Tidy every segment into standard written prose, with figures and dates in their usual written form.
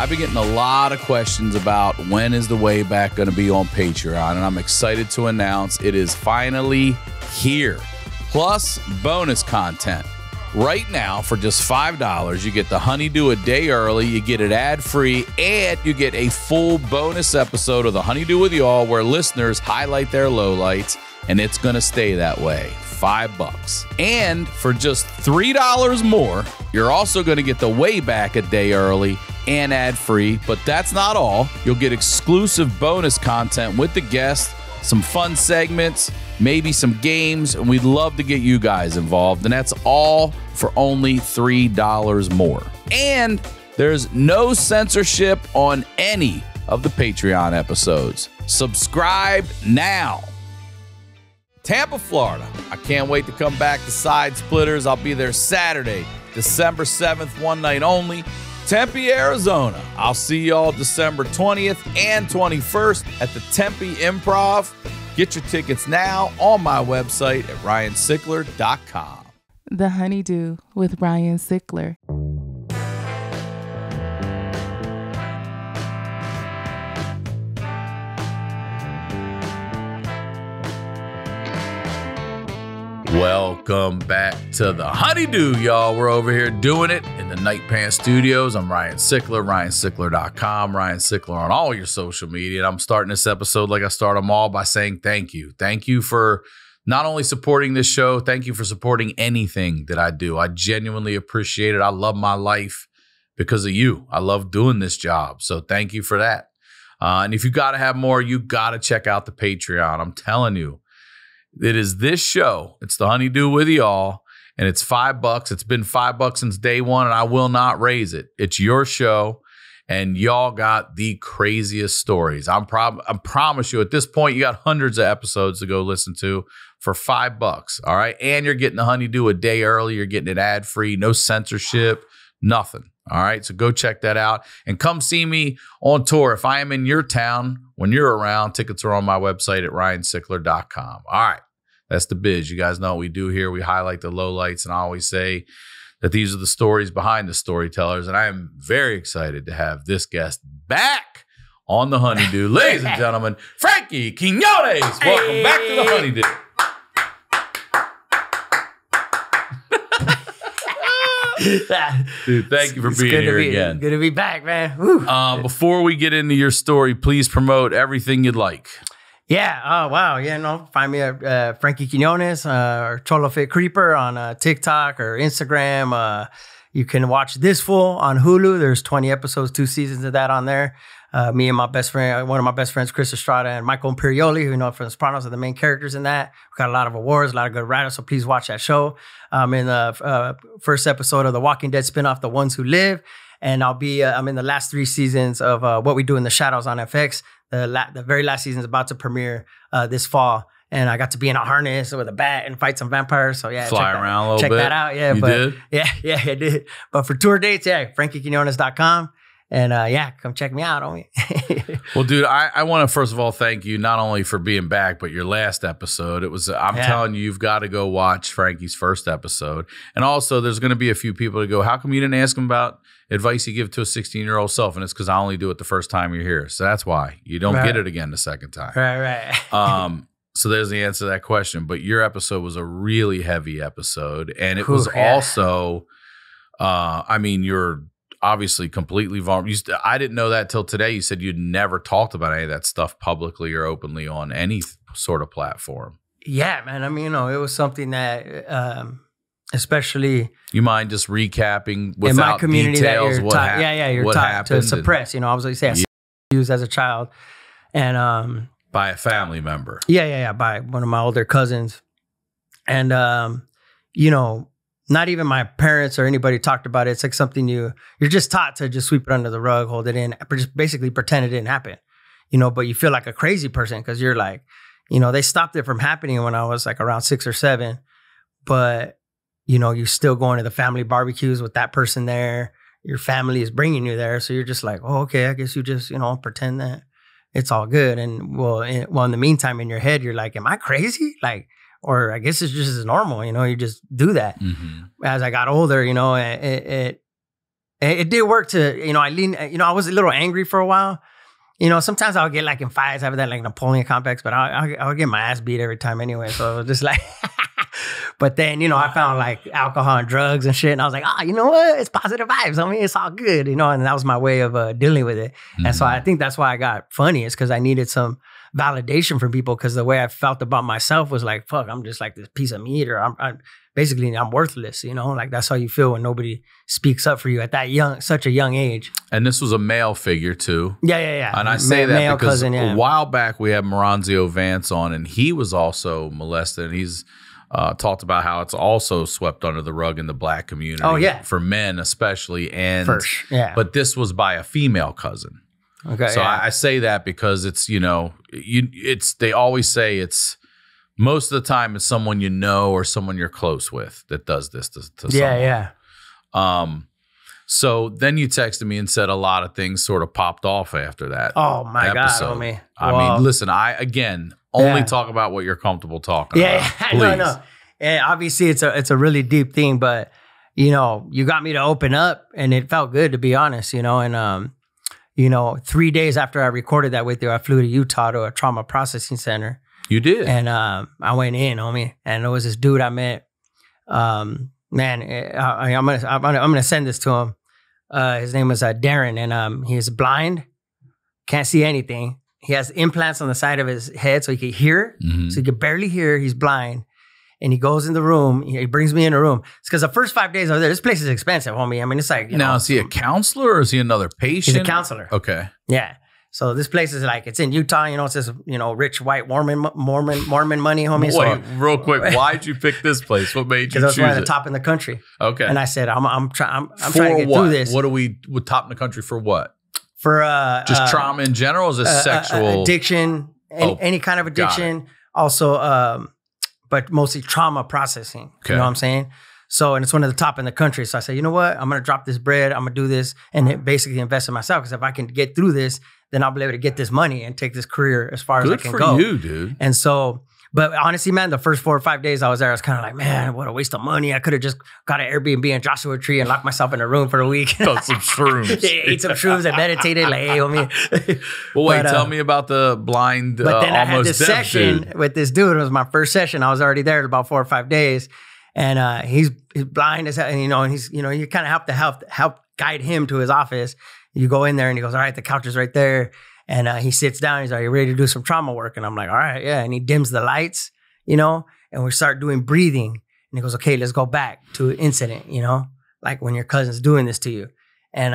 I've been getting a lot of questions about when is the way back going to be on Patreon, and I'm excited to announce it is finally here. Plus, bonus content. Right now, for just $5, you get the HoneyDew a day early, you get it ad-free, and you get a full bonus episode of the HoneyDew with y'all where listeners highlight their lowlights, and it's going to stay that way. $5. And for just $3 more, you're also going to get the way back a day early and ad-free. But that's not all. You'll get exclusive bonus content with the guests, some fun segments, maybe some games, and we'd love to get you guys involved. And that's all for only $3 more. And there's no censorship on any of the Patreon episodes. Subscribe now. Tampa, Florida. I can't wait to come back to Side Splitters. I'll be there Saturday, December 7th, one night only. Tempe, Arizona. I'll see y'all December 20th and 21st at the Tempe Improv. Get your tickets now on my website at ryansickler.com. The HoneyDew with Ryan Sickler. Welcome back to the HoneyDew, y'all. We're over here doing it in the Night Pants Studios. I'm Ryan Sickler, ryansickler.com, Ryan Sickler on all your social media. And I'm starting this episode like I start them all by saying thank you. Thank you for not only supporting this show, thank you for supporting anything that I do. I genuinely appreciate it. I love my life because of you. I love doing this job. So thank you for that. And if you got to have more, you got to check out the Patreon. I'm telling you. It is this show. It's the HoneyDew with y'all, and it's $5. It's been $5 since day one, and I will not raise it. It's your show, and y'all got the craziest stories. I promise you, at this point, you got hundreds of episodes to go listen to for $5. All right, and you're getting the HoneyDew a day early. You're getting it ad free, no censorship, nothing. All right, so go check that out and come see me on tour. If I am in your town when you're around, tickets are on my website at ryansickler.com. All right, that's the biz. You guys know what we do here. We highlight the lowlights, and I always say that these are the stories behind the storytellers, and I am very excited to have this guest back on the HoneyDew. Ladies and gentlemen, Frankie Quiñones. Welcome back to the HoneyDew. Dude, thank you for being here again. Good to be back, man. Before we get into your story, please promote everything you'd like. Yeah. Oh, wow. Yeah. No, find me at Frankie Quiñones or Cholo Fit Creeper on TikTok or Instagram. You can watch this full on Hulu. There's 20 episodes, 2 seasons of that on there. Me and my best friend, one of my best friends, Chris Estrada, and Michael Imperioli, who you know from The Sopranos, are the main characters in that. We got a lot of awards, a lot of good writers, so please watch that show. I'm in the first episode of the Walking Dead spinoff, The Ones Who Live, and I'm in the last 3 seasons of What We Do in the Shadows on FX. The very last season is about to premiere this fall. And I got to be in a harness with a bat and fight some vampires. So yeah, fly around a little bit. Check that out. Yeah, you did? Yeah, I did. But for tour dates, frankiequinones.com. And come check me out, homie. Well, dude, I want to first of all thank you not only for being back, but your last episode. I'm telling you, you've got to go watch Frankie's first episode. And also, there's going to be a few people to go, how come you didn't ask him about advice you give to a 16-year-old self? And it's because I only do it the first time you're here. So that's why. You don't get it again the second time. Right. So there's the answer to that question. But your episode was a really heavy episode. And it was also, you're obviously completely vulnerable. I didn't know that till today. You said you'd never talked about any of that stuff publicly or openly on any sort of platform. Yeah, man. It was something that, especially, you mind just recapping without in my community details that you're taught to suppress. I was used as a child, and by a family member. Yeah, by one of my older cousins, and not even my parents or anybody talked about it. It's like something you're just taught to just sweep it under the rug, hold it in, just basically pretend it didn't happen, but you feel like a crazy person because you're like, they stopped it from happening when I was like around 6 or 7, but you're still going to the family barbecues with that person there. Your family is bringing you there. So you're just like, oh, okay, I guess you just, pretend that it's all good. And in the meantime, in your head, you're like, am I crazy? Or I guess it's just as normal, you just do that. Mm-hmm. As I got older, it It did work to, I was a little angry for a while. Sometimes I would get like in fights, have that like Napoleon complex, but I would get my ass beat every time anyway. So it was just like, but then, I found like alcohol and drugs and shit. And I was like, you know what? It's positive vibes. I mean, it's all good, and that was my way of dealing with it. Mm-hmm. And so I think that's why I got funny, is because I needed some validation from people, because the way I felt about myself was like, fuck, I'm just like this piece of meat, or I'm worthless, like that's how you feel when nobody speaks up for you at that such a young age. And this was a male figure too. Yeah. And I say that because a while back we had Moranzio Vance on, and he was also molested, and he's talked about how it's also swept under the rug in the black community. Oh yeah, for men especially, and yeah. But this was by a female cousin. Okay. So I say that because it's they always say it's most of the time it's someone or someone you're close with that does this to someone. Yeah. So then you texted me and said a lot of things sort of popped off after that. Oh my episode. God, homie. I mean, listen, only talk about what you're comfortable talking about. Yeah, no. And obviously it's a really deep thing, but you got me to open up, and it felt good, to be honest, and 3 days after I recorded that with you, I flew to Utah to a trauma processing center. You did? And I went in, homie, and there was this dude I met. I'm gonna send this to him. His name was Darren, and he's blind, can't see anything. He has implants on the side of his head so he could hear, so he could barely hear. He's blind. And he goes in the room. He brings me in a room. It's because the first 5 days I was there, this place is expensive, homie. I mean, it's like, now, is he a counselor or is he another patient? He's a counselor. Okay. Yeah. So this place is like, it's in Utah, it's this, rich white Mormon money, homie. Wait, real quick. Why'd you pick this place? What made you choose it? Because I was one of the top in the country. Okay. And I said, I'm trying to get through this. What are we top in the country for what? For just trauma in general? Or is it sexual? Addiction, any kind of addiction. Also, but mostly trauma processing. Okay. You know what I'm saying? So, and it's one of the top in the country. So I said, you know what? I'm going to drop this bread. I'm going to do this and basically invest in myself. Because if I can get through this, then I'll be able to get this money and take this career as far as I can go. Good for you, dude. And so, but honestly, man, the first 4 or 5 days I was there, I was kind of like, man, what a waste of money. I could have just got an Airbnb in Joshua Tree and locked myself in a room for a week. Got some shrooms. Ate some shrooms and meditated. Like, hey, homie. Well, wait, tell me about the blind, but then I had this session dude. with this dude. It was my first session. I was already there about 4 or 5 days. And he's blind as hell. And, and he's, you kind of have to help guide him to his office. You go in there and he goes, all right, the couch is right there. And he sits down. He's like, are you ready to do some trauma work? And I'm like, all right, yeah. And he dims the lights, and we start doing breathing. And he goes, okay, let's go back to an incident, like when your cousin's doing this to you. And,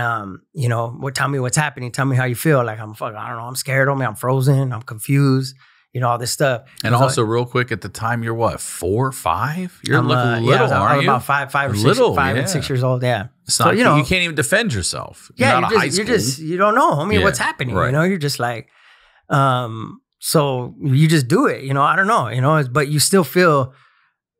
tell me what's happening. Tell me how you feel. Like, I don't know. I'm scared of me. I'm frozen. I'm confused. All this stuff. And also, real quick, at the time, you're what, 4 or 5? You're looking little, aren't you? About 5 or 6, 5 and 6 years old. Yeah. It's not, you can't even defend yourself. You're not a high school. You don't know, homie, what's happening. Right. You're just like, so you just do it. I don't know. But you still feel,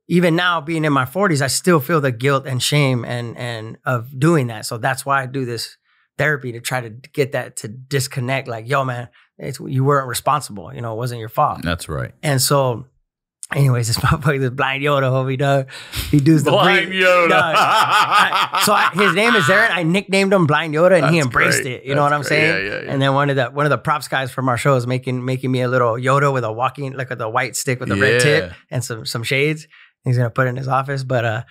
even now being in my 40s, I still feel the guilt and shame and of doing that. So that's why I do this therapy, to try to get that to disconnect. Like, yo, man. You weren't responsible, it wasn't your fault. That's right. And so, anyways, this motherfucker, this blind Yoda, homie, dog. He does the blind Yoda. His name is Aaron. I nicknamed him Blind Yoda, and he embraced it. You know what I'm saying? Yeah. And then one of the props guys from our show is making me a little Yoda with a white stick with a red tip and some shades. He's gonna put it in his office, but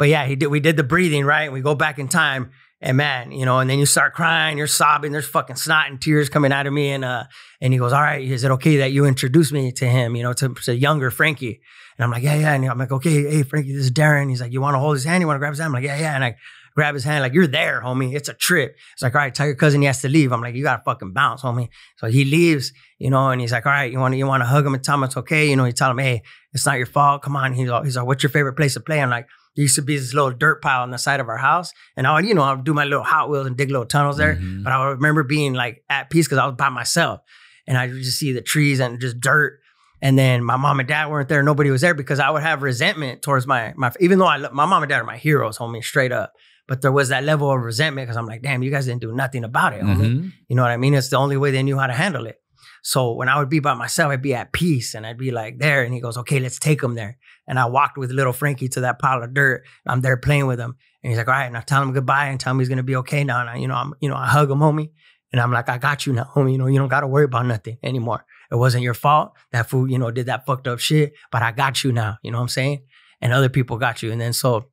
yeah, we did the breathing, right? And we go back in time. And man, and then you start crying, you're sobbing, there's fucking snot and tears coming out of me. And he goes, all right, is it okay that you introduce me to him, to younger Frankie? And I'm like, yeah. And I'm like, okay, hey, Frankie, this is Darren. He's like, you want to hold his hand? You want to grab his hand? I'm like, yeah. And I grab his hand, like, you're there, homie. It's a trip. It's like, all right, tell your cousin he has to leave. I'm like, you got to fucking bounce, homie. So he leaves, and he's like, all right, you want to hug him and tell him it's okay? You tell him, hey, it's not your fault. Come on. He's like, what's your favorite place to play? I'm like, there used to be this little dirt pile on the side of our house. And I would do my little Hot Wheels and dig little tunnels there. Mm-hmm. But I remember being like at peace because I was by myself. And I would just see the trees and just dirt. And then my mom and dad weren't there. Nobody was there because I would have resentment towards my even though my mom and dad are my heroes, homie, straight up. But there was that level of resentment because I'm like, damn, you guys didn't do nothing about it, homie. Mm-hmm. You know what I mean? It's the only way they knew how to handle it. So when I would be by myself, I'd be at peace and I'd be like there. And he goes, okay, let's take him there. And I walked with little Frankie to that pile of dirt. I'm there playing with him. And he's like, all right, now tell him goodbye and tell him he's going to be okay now. And I hug him, homie. And I'm like, I got you now, homie. You don't got to worry about nothing anymore. It wasn't your fault. That fool, did that fucked up shit, but I got you now. You know what I'm saying? And other people got you. And then so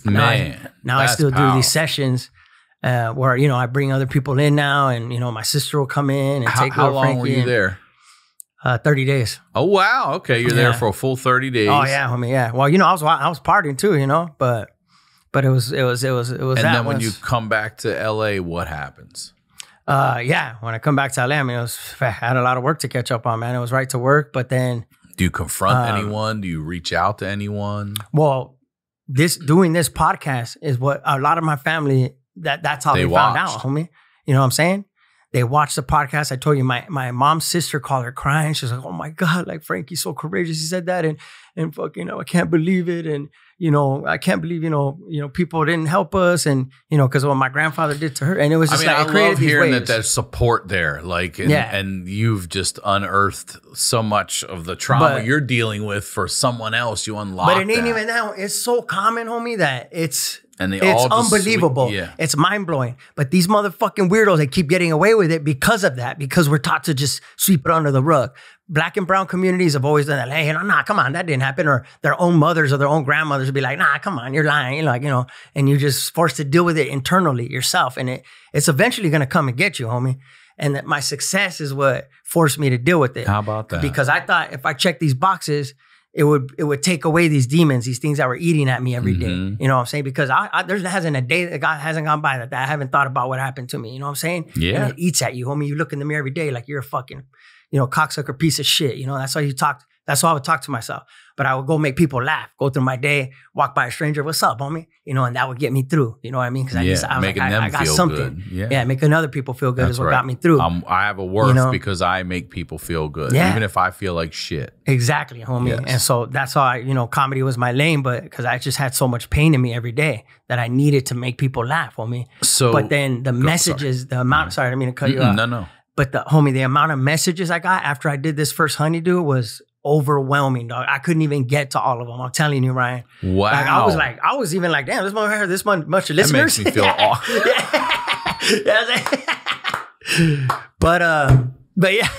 now I still do these sessions where, I bring other people in now and, my sister will come in and take how long Frankie were you there? 30 days. Oh, wow. Okay. You're there for a full 30 days. Oh yeah, homie. Yeah. Well, I was partying too, but it was. And then when you come back to LA, what happens? When I come back to LA, I had a lot of work to catch up on, man. It was right to work, but then. Do you confront anyone? Do you reach out to anyone? Well, doing this podcast is what a lot of my family, that's how they found out, homie. You know what I'm saying? They watched the podcast. I told you, my mom's sister called her crying. She's like, oh my God, like Frankie's so courageous. He said that and fucking, I can't believe it. And, I can't believe, people didn't help us. And, because of what my grandfather did to her. And it was just I love hearing that there's support there. Like, and you've just unearthed so much of the trauma you're dealing with for someone else. You unlock But it ain't even that. It's so common, homie, that it's all unbelievable. It's mind-blowing. But these motherfucking weirdos, they keep getting away with it because of that, because we're taught to just sweep it under the rug. Black and brown communities have always done that. Hey, nah, come on, that didn't happen. Or their own mothers or their own grandmothers would be like, nah, come on, you're lying. And you're just forced to deal with it internally yourself. And it's eventually going to come and get you, homie. And that my success is what forced me to deal with it. How about that? Because I thought if I checked these boxes, it would take away these demons, these things that were eating at me every day. You know what I'm saying? Because there hasn't a day that God hasn't gone by that I haven't thought about what happened to me. You know what I'm saying? Yeah. And it eats at you, homie. You look in the mirror every day like you're a fucking, cocksucker piece of shit. That's how you talk. That's how I would talk to myself. But I would go make people laugh, go through my day, walk by a stranger, what's up, homie? And that would get me through. You know what I mean? Because I got something. Good. Yeah, making other people feel good is what got me through. I have a worth because I make people feel good, even if I feel like shit. Exactly, homie. Yes. And so that's why, comedy was my lane, but because I just had so much pain in me every day that I needed to make people laugh, homie. But then the messages, the amount, sorry, I didn't mean to cut you off. No. But the amount of messages I got after I did this first HoneyDew was overwhelming, dog. I couldn't even get to all of them. I'm telling you, Ryan. Wow. I was even like, damn, this motherfucker has this much listeners. That makes me feel awkward. But yeah.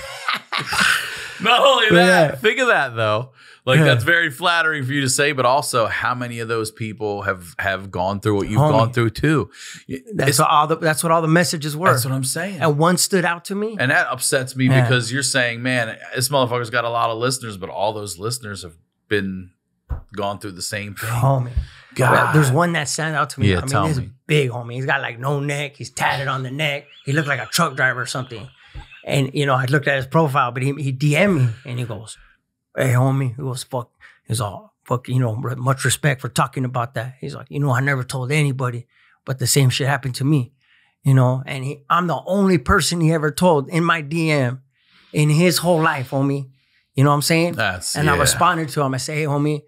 Not only that, think of that though. Like that's very flattering for you to say, but also how many of those people have gone through what you've gone through too. That's what all the messages were. That's what I'm saying. And one stood out to me. And that upsets me because you're saying, man, this motherfucker's got a lot of listeners, but all those listeners have gone through the same thing. Homie. God. There's one that stands out to me. Yeah, he's big, homie. He's got like no neck. He's tatted on the neck. He looked like a truck driver or something. And, I looked at his profile, but he DM'd me and he goes, hey, homie, he goes, fuck. He's all, fuck, much respect for talking about that. He's like, I never told anybody, but the same shit happened to me, and I'm the only person he ever told in my DM in his whole life, homie. You know what I'm saying? I responded to him. I say, hey, homie,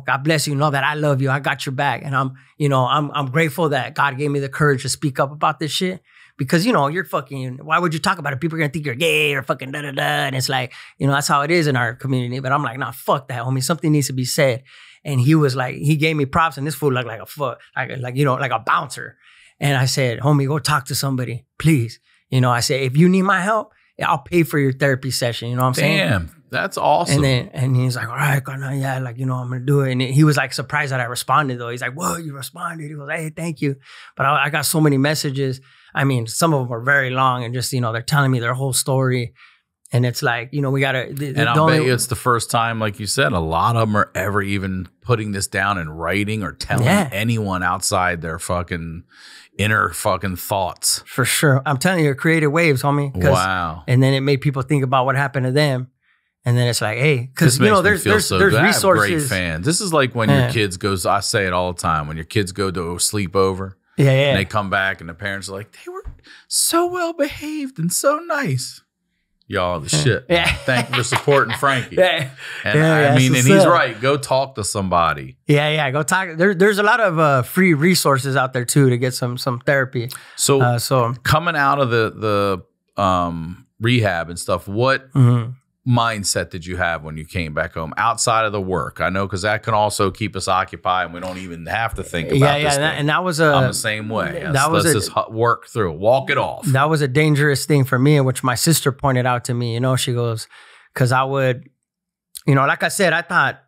God bless you. Know that I love you. I got your back. And I'm grateful that God gave me the courage to speak up about this shit. Because, you're fucking, why would you talk about it? People are going to think you're gay or fucking da-da-da. And it's like, that's how it is in our community. But I'm like, nah, fuck that, homie. Something needs to be said. And he was like, he gave me props. And this fool looked like a fuck, like a bouncer. And I said, homie, go talk to somebody, please. I said, if you need my help, I'll pay for your therapy session. You know what I'm saying? Damn, that's awesome. And he's like, all right, yeah, I'm going to do it. And he was like surprised that I responded though. He's like, whoa, you responded. He goes, hey, thank you. But I got so many messages. I mean, some of them are very long and just, they're telling me their whole story. And it's like, we got to. And I'll bet you it's the first time, like you said, a lot of them are ever even putting this down in writing or telling anyone outside their fucking inner fucking thoughts. For sure. I'm telling you, it created waves, homie. Wow. And then it made people think about what happened to them. And then it's like, hey, because, there's resources. Great fans. This is like when your kids goes, I say it all the time, when your kids go to a sleepover. Yeah. And they come back and the parents are like, they were so well behaved and so nice. Y'all the shit. Yeah. Thank you for supporting Frankie. Yeah. And and he's right. Go talk to somebody. Yeah. Go talk. There's a lot of free resources out there too to get some therapy. So coming out of the rehab and stuff, what mindset did you have when you came back home outside of the work? I know, because that can also keep us occupied and we don't even have to think about this thing. And that was I'm the same way. Let's just work through it, walk it off. That was a dangerous thing for me, which my sister pointed out to me. She goes, because I would, like I said, I thought,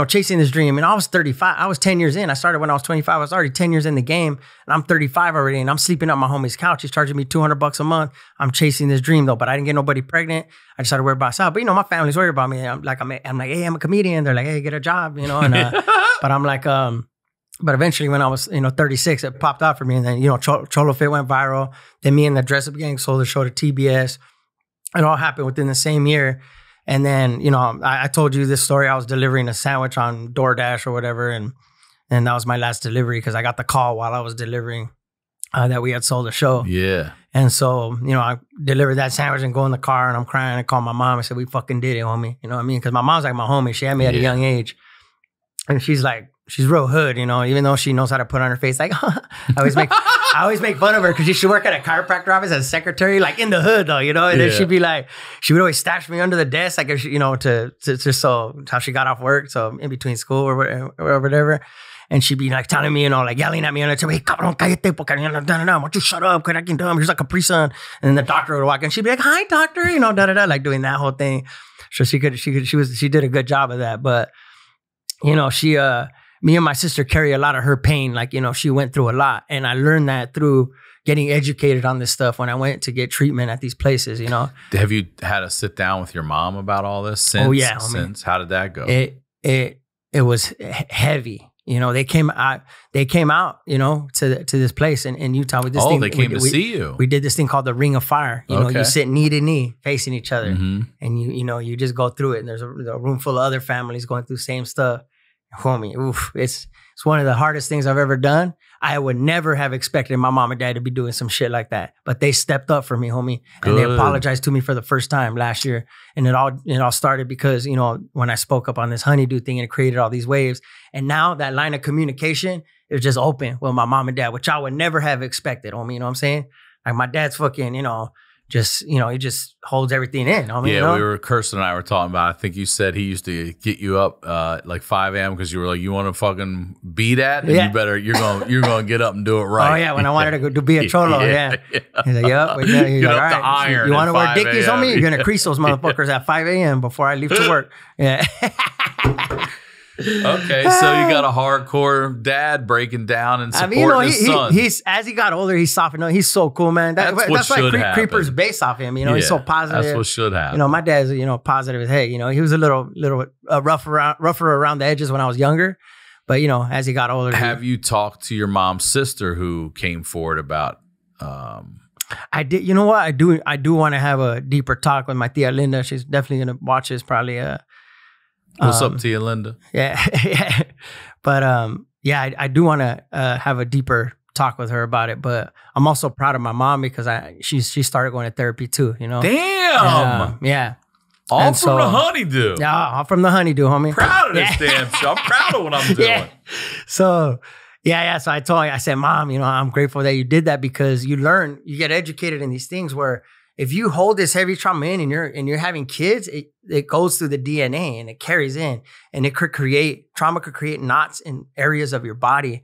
chasing this dream. And I was 35. I was 10 years in. I started when I was 25. I was already 10 years in the game. And I'm 35 already. And I'm sleeping on my homie's couch. He's charging me $200 a month. I'm chasing this dream though. But I didn't get nobody pregnant. I just started worried about myself. But my family's worried about me. I'm like, hey, I'm a comedian. They're like, hey, get a job, but I'm like, but eventually when I was, 36, it popped out for me. And then, Cholo Fit went viral. Then me and the Dress Up Gang sold the show to TBS. It all happened within the same year. And then, I told you this story. I was delivering a sandwich on DoorDash or whatever. And that was my last delivery because I got the call while I was delivering that we had sold the show. Yeah. And so, I delivered that sandwich and go in the car and I'm crying. I called my mom. I said, we fucking did it, homie. You know what I mean? Because my mom's like my homie. She had me at a young age. And she's real hood, even though she knows how to put on her face. Like, I always make fun of her because she should work at a chiropractor office as a secretary, like in the hood though, And then she'd be like, she would always stash me under the desk, like, to just so how she got off work. So in between school or whatever. And she'd be like telling me, like yelling at me on the table, hey, cabrón, cállate, porque why don't you shut up? Because I can dumb. Here's like a Capri-Sun. And then the doctor would walk in. She'd be like, hi, doctor, like doing that whole thing. So she did a good job of that. But, me and my sister carry a lot of her pain. Like, she went through a lot. And I learned that through getting educated on this stuff when I went to get treatment at these places, Have you had to sit down with your mom about all this since? Oh, yeah. How did that go? It was heavy. They came out, to this place in Utah with this thing. They came to see you. We did this thing called the Ring of Fire. You sit knee to knee facing each other and you just go through it. And there's a room full of other families going through the same stuff. Homie, it's one of the hardest things I've ever done. I would never have expected my mom and dad to be doing some shit like that, but they stepped up for me, homie, and they apologized to me for the first time last year. And it all started because when I spoke up on this HoneyDew thing and it created all these waves, and now that line of communication is just open with my mom and dad, which I would never have expected, homie. You know what I'm saying? Like my dad's fucking, he just holds everything in. We were, Kirsten and I were talking about, I think you said he used to get you up like 5 a.m. because you were like, you want to fucking be that? And you're going to get up and do it right. Oh, yeah, when I wanted to go to be a cholo, yeah. He's like, yep. He's like, all right, iron you want to wear dickies on me? You're going to crease those motherfuckers at 5 a.m. before I leave to work. Yeah. Okay, so you got a hardcore dad breaking down and supporting his son. He's as he got older, he softened. He's so cool, man. That's why Creeper's based off him. He's so positive. That's what should happen. My dad's positive as hey. He was a little rougher around the edges when I was younger, but as he got older. Have you talked to your mom's sister who came forward about? I did. You know what? I do want to have a deeper talk with my tia Linda. She's definitely gonna watch this probably. What's up to you, Linda? Yeah. But I do want to have a deeper talk with her about it. But I'm also proud of my mom because she started going to therapy too, Damn. Yeah. All from the HoneyDew. Yeah, all from the HoneyDew, homie. Proud of this damn show. I'm proud of what I'm doing. Yeah. So so I told her, I said, Mom, I'm grateful that you did that because you get educated in these things where if you hold this heavy trauma in and you're having kids, it goes through the DNA and it carries in, and trauma could create knots in areas of your body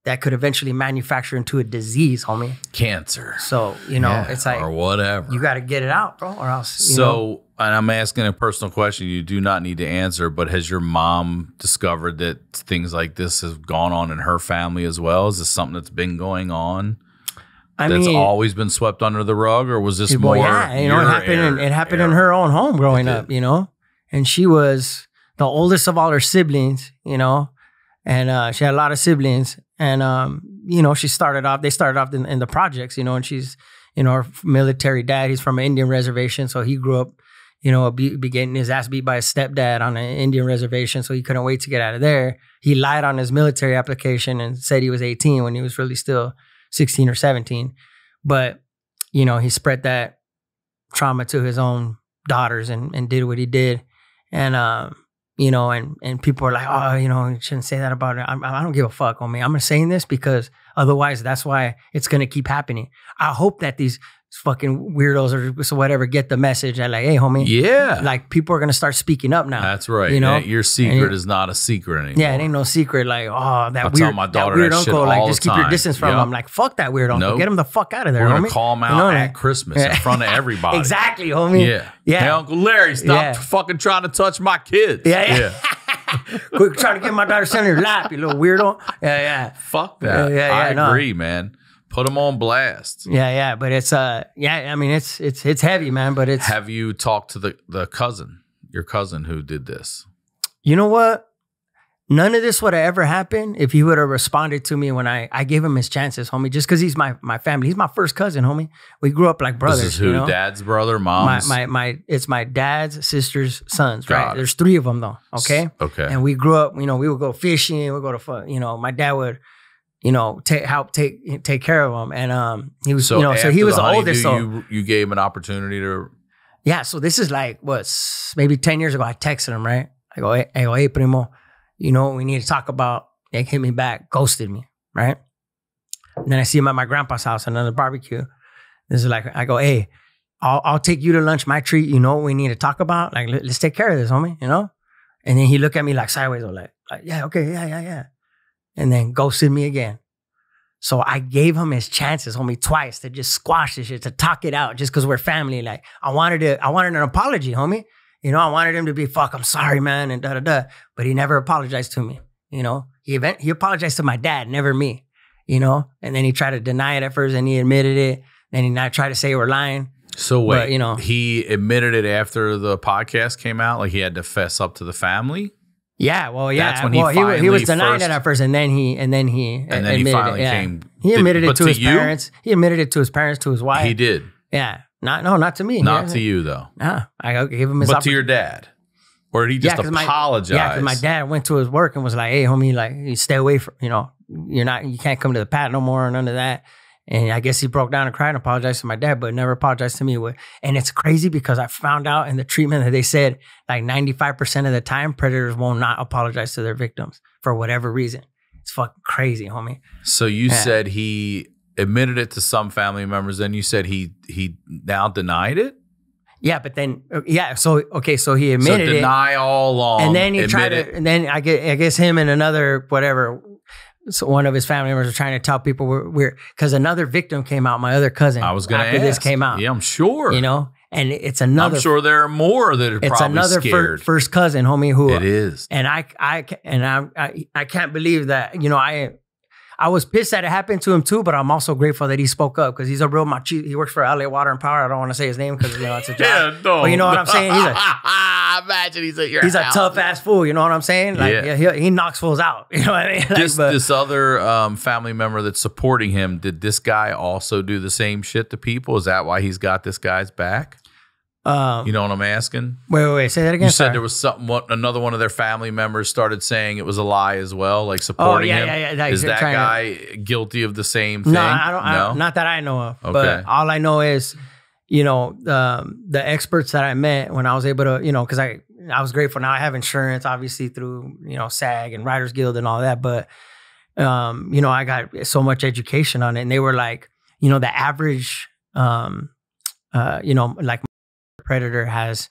that could eventually manufacture into a disease, homie. Cancer. So, it's like, or whatever. You got to get it out, bro, or else. And I'm asking a personal question you do not need to answer, but has your mom discovered that things like this have gone on in her family as well? Is this something that's been going on? That's always been swept under the rug, or was this more? Yeah, it happened in her own home growing up, and she was the oldest of all her siblings, and she had a lot of siblings, and they started off in the projects, and she's, her military dad, he's from an Indian reservation, so he grew up, be getting his ass beat by his stepdad on an Indian reservation, so he couldn't wait to get out of there. He lied on his military application and said he was 18 when he was really still 16 or 17, but he spread that trauma to his own daughters and did what he did, and and people are like, oh, you shouldn't say that about it. I don't give a fuck on me. I'm saying this because otherwise that's why it's gonna keep happening. I hope that these fucking weirdos or so whatever get the message that like, hey, homie, like people are gonna start speaking up now. That's right. You know, your secret is not a secret anymore. Yeah, it ain't no secret. Like, oh, that I weird, tell my daughter that weird that uncle. shit Like, all just the keep your time. distance from him. I'm like, fuck that weird uncle. Nope. Get him the fuck out of there, We're homie. gonna call him out at Christmas in front of everybody. Exactly, homie. Yeah. Hey, Uncle Larry, stop fucking trying to touch my kids. Yeah. Quit trying to get my daughter sitting in your lap, you little weirdo. Yeah. Fuck that. I agree, man. Put them on blast. Yeah. But it's I mean, it's heavy, man. But it's. Have you talked to the cousin, your cousin who did this? You know what? None of this would have ever happened if he would have responded to me when I gave him his chances, homie. Just because he's my family. He's my first cousin, homie. We grew up like brothers. This is who? You know? Dad's brother, mom's? It's my dad's sister's sons, right? There's 3 of them though. Okay. And we grew up. You know, we would go fishing. We go to. You know, my dad would. You know, help take care of him, and he was. So he was the oldest. So you gave him an opportunity to. Yeah. So this is like maybe 10 years ago. I texted him, right? I go, hey, primo. You know what we need to talk about? They hit me back, ghosted me, right? And then I see him at my grandpa's house, another barbecue. This is like, I go, hey, I'll take you to lunch, my treat. You know what we need to talk about? Like, let's take care of this, homie, you know? And then he looked at me like sideways, like yeah, okay, yeah. And then ghosted me again. So I gave him his chances, homie, twice to just squash this shit, to talk it out just because we're family. Like, I wanted an apology, homie. You know, I wanted him to be, I'm sorry, man, and da-da-da. But he never apologized to me, you know? He apologized to my dad, never me, you know? And then he tried to deny it at first, and he admitted it. Then he tried to say we're lying. So wait, but, you know, he admitted it after the podcast came out? Like he had to fess up to the family? Yeah, well, yeah. That's when he was denying it at first, and then he admitted finally it. came. He admitted it to his parents. He admitted it to his parents, to his wife. He did. Yeah. Not to me. Not to you, though. Nah, I gave him his But to your dad? Or did he just apologize? Because my dad went to his work and was like, hey, homie, like, you stay away from, you know, you can't come to the pad no more, none of that. And I guess he broke down and cried and apologized to my dad, but never apologized to me. And it's crazy because I found out in the treatment that they said like 95% of the time, predators will not apologize to their victims for whatever reason. It's fucking crazy, homie. So you said he admitted it to some family members, then you said he now denied it? Yeah, but then so he admitted it. Deny all along. And then he tried to, and then I guess him and another whatever, so one of his family members were trying to tell people we're because another victim came out, my other cousin. I was going to ask. After this came out. Yeah, I'm sure. You know, and it's another. I'm sure there are more that are probably scared. First cousin, homie, who it is. And I can't believe that, you know, I was pissed that it happened to him too, but I'm also grateful that he spoke up because he's a real machi. He works for LA Water and Power. I don't want to say his name because, you know, it's a job. Yeah, no. But you know what I'm saying? Imagine he's at your He's house. a tough ass fool. You know what I'm saying? Like, he knocks fools out. You know what I mean? Like, This other family member that's supporting him, did this guy also do the same shit to people? Is that why he's got this guy's back? You know what I'm asking? Wait, say that again. You said there was another one of their family members started saying it was a lie as well, like supporting him. Yeah. Is that guy guilty of the same thing? No, I don't. Not that I know of. Okay. But all I know is, you know, the experts that I met when I was able to, you know, because I was grateful. Now I have insurance, obviously through, you know, SAG and Writers Guild and all that. But you know, I got so much education on it, and they were like, you know, the average, you know, like. Predator has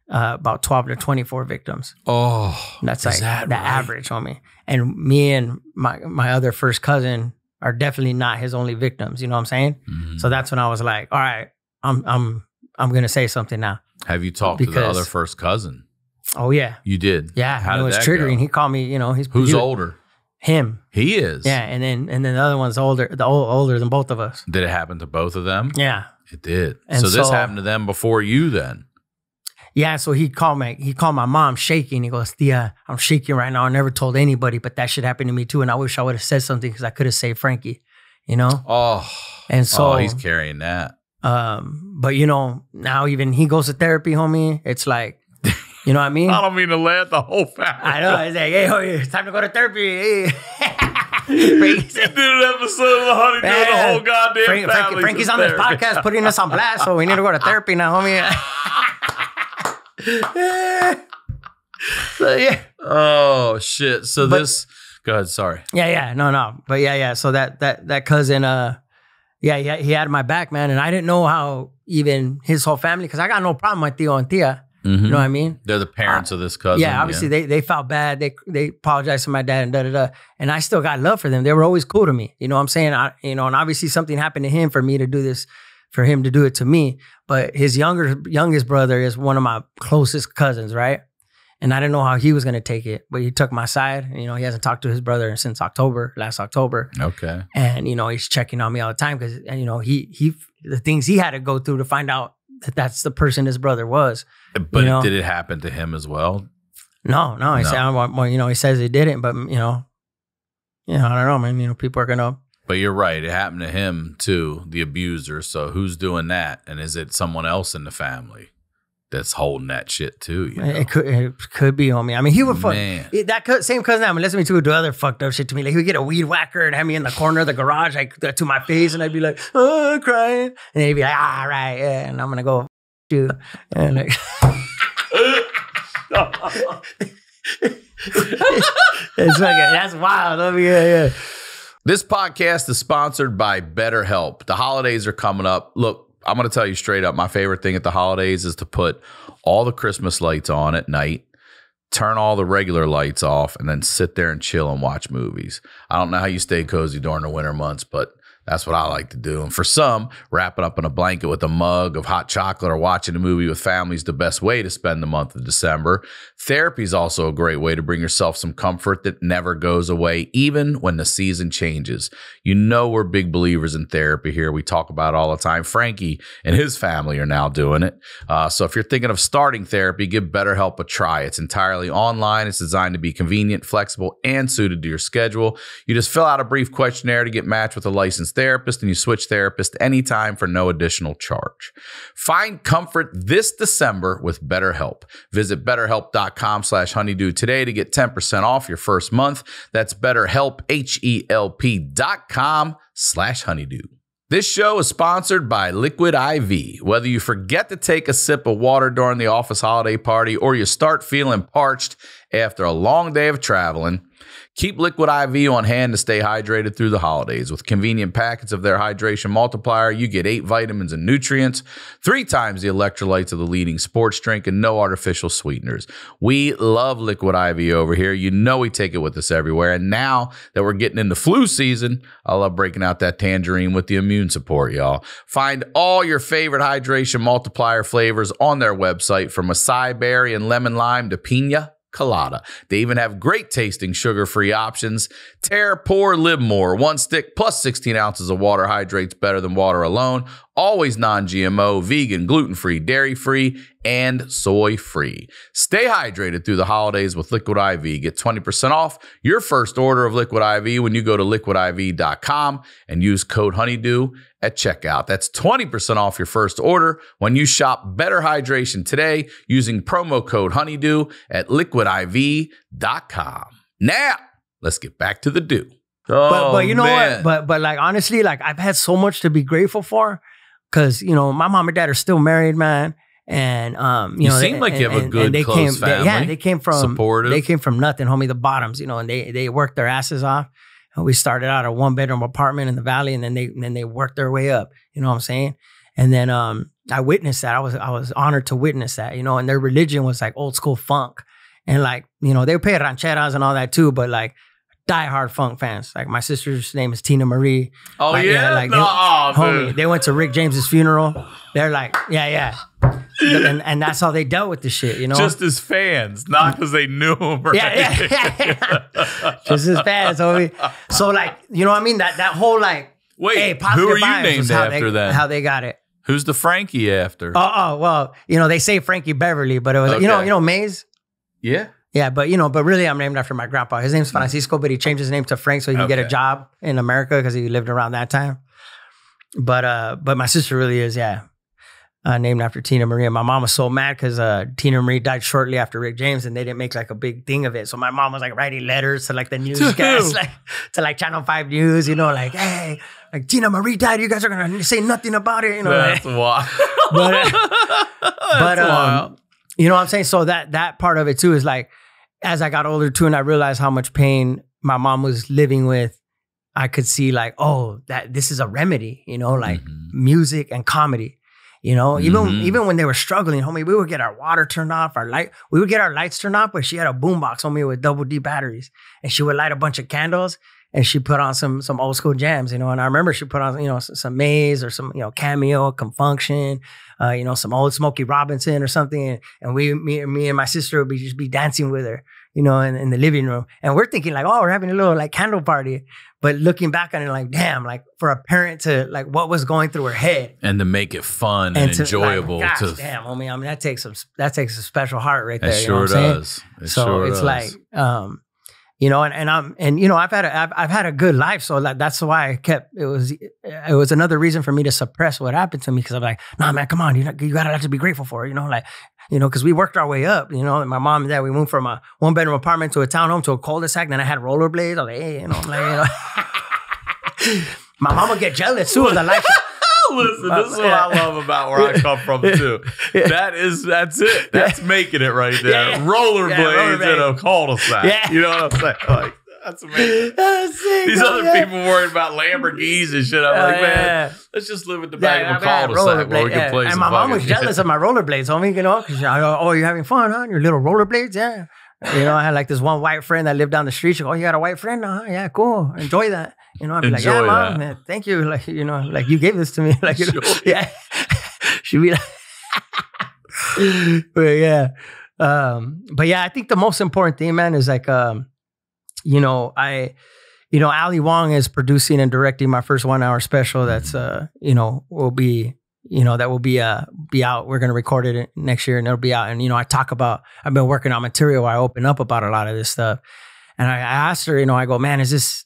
about 12 to 24 victims. Oh, that's like the average, homie. And me and my other first cousin are definitely not his only victims. You know what I'm saying? Mm-hmm. So that's when I was like, all right, I'm gonna say something now. Have you talked to the other first cousin? Oh yeah, you did. Yeah, how did it was triggering. Go? He called me. You know, who's older? Him. He is. Yeah, and then the other one's older than both of us. Did it happen to both of them? Yeah. It did. And so this happened to them before you then? Yeah, so he called my mom shaking. He goes, Tia, I'm shaking right now. I never told anybody, but that shit happened to me too. And I wish I would have said something because I could have saved Frankie, you know? Oh. And so he's carrying that. But you know, now even he goes to therapy, homie. It's like, you know what I mean? I don't mean to laugh the whole family. I know. It's like, hey, homie, it's time to go to therapy. Hey. He did an episode of the HoneyDew, the whole goddamn family. Frankie's on this podcast putting us on blast, so we need to go to therapy now, homie. So yeah. Oh shit. So go ahead, sorry. Yeah, no. But yeah. So that cousin, Yeah, he had my back, man. And I didn't know how even his whole family, because I got no problem with Tio and Tia. Mm-hmm. You know what I mean? They're the parents of this cousin. Yeah, obviously they felt bad. They apologized to my dad and da-da-da. And I still got love for them. They were always cool to me. You know what I'm saying? And obviously something happened to him for me to do this, for him to do it to me. But his youngest brother is one of my closest cousins, right? And I didn't know how he was going to take it, but he took my side. He hasn't talked to his brother since last October. Okay. And, he's checking on me all the time because, he the things he had to go through to find out that that's the person his brother was. But did it happen to him as well? No. He said, he says it didn't, but, I don't know, man. People are going to. But you're right. It happened to him too, the abuser. So who's doing that? And is it someone else in the family that's holding that shit too? It could be, homie. I mean, he would fuck that same cousin that listen to do other fucked up shit to me. Like he would get a weed whacker and have me in the corner of the garage, like to my face, and I'd be like, oh, crying, and then he'd be like, all right, yeah, and I'm gonna go you, and like. It's okay. That's wild. Yeah. This podcast is sponsored by BetterHelp. The holidays are coming up. Look, I'm going to tell you straight up, my favorite thing at the holidays is to put all the Christmas lights on at night, turn all the regular lights off, and then sit there and chill and watch movies. I don't know how you stay cozy during the winter months, but that's what I like to do. And for some, wrapping up in a blanket with a mug of hot chocolate or watching a movie with family is the best way to spend the month of December. Therapy is also a great way to bring yourself some comfort that never goes away, even when the season changes. We're big believers in therapy here. We talk about it all the time. Frankie and his family are now doing it. So if you're thinking of starting therapy, give BetterHelp a try. It's entirely online. It's designed to be convenient, flexible, and suited to your schedule. You just fill out a brief questionnaire to get matched with a licensed therapist, and you switch therapist anytime for no additional charge. Find comfort this December with BetterHelp. Visit BetterHelp.com/honeydew today to get 10% off your first month. That's BetterHelp, HELP.com/honeydew. This show is sponsored by Liquid IV. Whether you forget to take a sip of water during the office holiday party or you start feeling parched after a long day of traveling, keep Liquid IV on hand to stay hydrated through the holidays. With convenient packets of their hydration multiplier, you get 8 vitamins and nutrients, 3 times the electrolytes of the leading sports drink, and no artificial sweeteners. We love Liquid IV over here. We take it with us everywhere. And now that we're getting into flu season, I love breaking out that tangerine with the immune support, y'all. Find all your favorite hydration multiplier flavors on their website, from acai berry and lemon lime to piña colada. They even have great tasting sugar-free options. Tear, pour, live more. 1 stick plus 16 ounces of water hydrates better than water alone. Always non-GMO, vegan, gluten-free, dairy-free, and soy-free. Stay hydrated through the holidays with Liquid IV. Get 20% off your first order of Liquid IV when you go to liquidiv.com and use code HoneyDew at checkout. That's 20% off your first order when you shop Better Hydration today using promo code HoneyDew at liquidiv.com. Now, let's get back to the dew. But you know what? But like, honestly, like, I've had so much to be grateful for. Because, my mom and dad are still married, man. And, you seem like you have a good, close family. They came from supportive. They came from nothing, homie, the bottoms, and they worked their asses off. And we started out a 1-bedroom apartment in the valley, and then they worked their way up. You know what I'm saying? And then I witnessed that. I was honored to witness that, and their religion was like old school funk. And like, they would play rancheras and all that too, but like, diehard funk fans. Like, my sister's name is Tina Marie. Oh, like, yeah? Like, homie, they went to Rick James's funeral. They're like, yeah. And that's how they dealt with the shit, Just as fans, not because they knew him. Right? Yeah. Just as fans, homie. So, like, you know what I mean? That whole, like, wait, hey, positive who are you vibes named after then? How they got it. Who's the Frankie after? Oh, well, they say Frankie Beverly, but it was, okay. Maze? Yeah. Yeah, but really, I'm named after my grandpa. His name's Francisco, but he changed his name to Frank so he could get a job in America because he lived around that time. But my sister really is, named after Tina Marie. And my mom was so mad because Tina Marie died shortly after Rick James, and they didn't make like a big thing of it. So my mom was like writing letters to like the news guys, to Channel 5 News, like, hey, like, Tina Marie died. You guys are gonna say nothing about it, That's wild. But wild. You know what I'm saying? So that part of it too is like, as I got older too, and I realized how much pain my mom was living with, I could see like, oh, that this is a remedy, you know, like music and comedy, you know, even when they were struggling, homie, we would get our water turned off, we would get our lights turned off, but she had a boombox, homie, with double D batteries, and she would light a bunch of candles, and she put on some old school jams, you know, and I remember she put on, you know, some Maze or some, you know, Cameo, Confunction, you know, some old Smokey Robinson or something, and me and my sister would just be dancing with her, you know, in the living room. And we're thinking like, oh, we're having a little like candle party. But looking back on it, like, damn, like for a parent to like what was going through her head. And to make it fun and enjoyable. Like, gosh, damn, homie, I mean, that takes a special heart right there. It sure does. So it's like, you know, and you know, I've had a good life. So like, that's why I kept, it was another reason for me to suppress what happened to me. Cause I'm like, nah, man, come on. You got a lot to be grateful for, you know, like, you know, because we worked our way up, you know, and my mom and dad, we moved from a 1-bedroom apartment to a townhome to a cul-de-sac. Then I had rollerblades. I was like, hey, you know, like, you know. My mom would get jealous too of the life. Listen, this is what I love about where I come from too. That's it. That's making it right there. Yeah. Rollerblades in a cul-de-sac. Yeah. You know what I'm saying? Like, that's amazing. These other people worried about Lamborghinis and shit. I'm like, man, let's just live at the back of a cul-de-sac where we can play some. And my mom was jealous of my rollerblades, homie, you know, because I go, oh, you're having fun, huh? Your little rollerblades? Yeah. You know, I had like this one white friend that lived down the street. She go, oh, you got a white friend? Huh? Yeah, cool. Enjoy that. You know, I'd be like, yeah, mom, man, thank you. Like, you know, like you gave this to me. Like, you know, yeah. She'd be like, but yeah. But yeah, I think the most important thing, man, is like, you know, Ali Wong is producing and directing my first 1-hour special. That's, you know, will be out. We're going to record it next year and it'll be out. And, you know, I've been working on material where I open up about a lot of this stuff. And I asked her, you know, I go, man, is this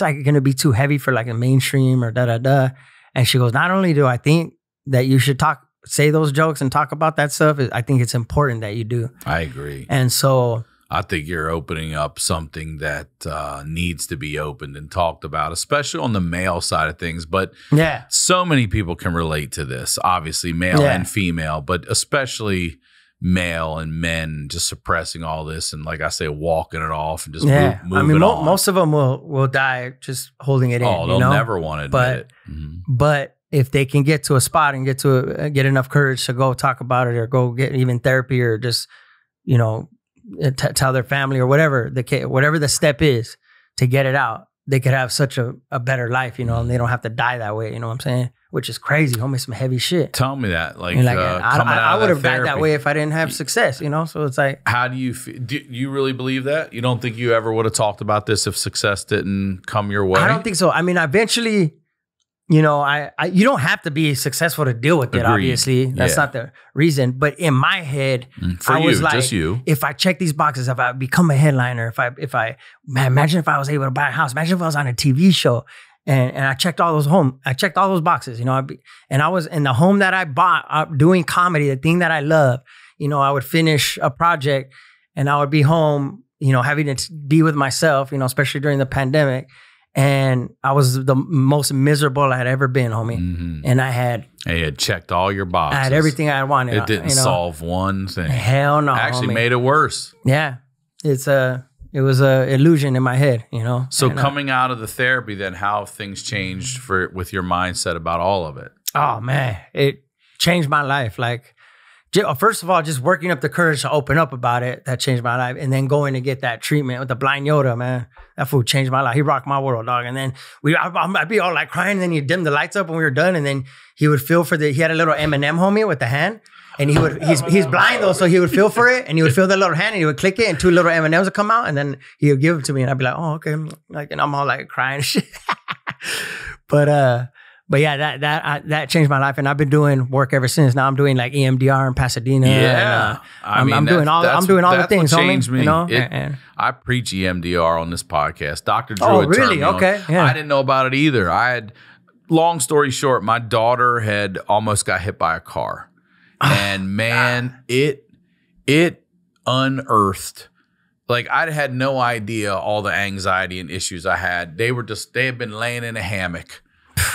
like going to be too heavy for like a mainstream or da-da-da? And she goes, not only do I think that you should say those jokes and talk about that stuff, I think it's important that you do. I agree. And so I think you're opening up something that needs to be opened and talked about, especially on the male side of things. But yeah, so many people can relate to this, obviously male and female, but especially male and men just suppressing all this and, like I say, walking it off and just moving on. Most of them will die just holding it in. Oh, they'll never want to admit it. But if they can get to a spot and get enough courage to go talk about it or go get even therapy or just, you know, tell their family or whatever the step is to get it out, they could have such a better life, you know, and they don't have to die that way. You know what I'm saying? Which is crazy, homie. Some heavy shit. Tell me that. Like, I would have died that way if I didn't have success, you know? So it's like, how do you feel? Do you really believe that? You don't think you ever would have talked about this if success didn't come your way? I don't think so. I mean, eventually, you know, you don't have to be successessful to deal with it. Agreed. Obviously, that's not the reason. But in my head, I was like, if I check these boxes, if I become a headliner, imagine if I was able to buy a house, imagine if I was on a TV show, and I checked all those boxes. You know, I was in the home that I bought doing comedy, the thing that I love. You know, I would finish a project, and I would be home, you know, having to be with myself. You know, especially during the pandemic. And I was the most miserable I had ever been, homie. Mm-hmm. And I had checked all your boxes. I had everything I wanted. It didn't solve one thing. Hell no. Actually made it worse. Yeah. It was a illusion in my head, you know. So coming out of the therapy, then how have things changed with your mindset about all of it? Oh man, it changed my life. Like, first of all, just working up the courage to open up about it, that changed my life. And then going to get that treatment with the blind Yoda, man, that fool changed my life. He rocked my world, dog. And then I'd be all like crying, and then he'd dim the lights up when we were done. And then he would feel he had a little M&M homie with the hand. And he's blind though, so he would feel for it, and he would feel the little hand, and he would click it, and 2 little M&Ms would come out, and then he would give it to me, and I'd be like, oh, okay. Like, and I'm all like crying and shit. But yeah, that changed my life, and I've been doing work ever since. Now I'm doing like EMDR in Pasadena. Yeah, and, I'm doing all the things. What changed me. You know? I preach EMDR on this podcast. Dr. Drew. Oh, really? Okay. Yeah. I didn't know about it either. Long story short, my daughter had almost got hit by a car, and man, it unearthed. Like, I had no idea all the anxiety and issues I had. They had been laying in a hammock,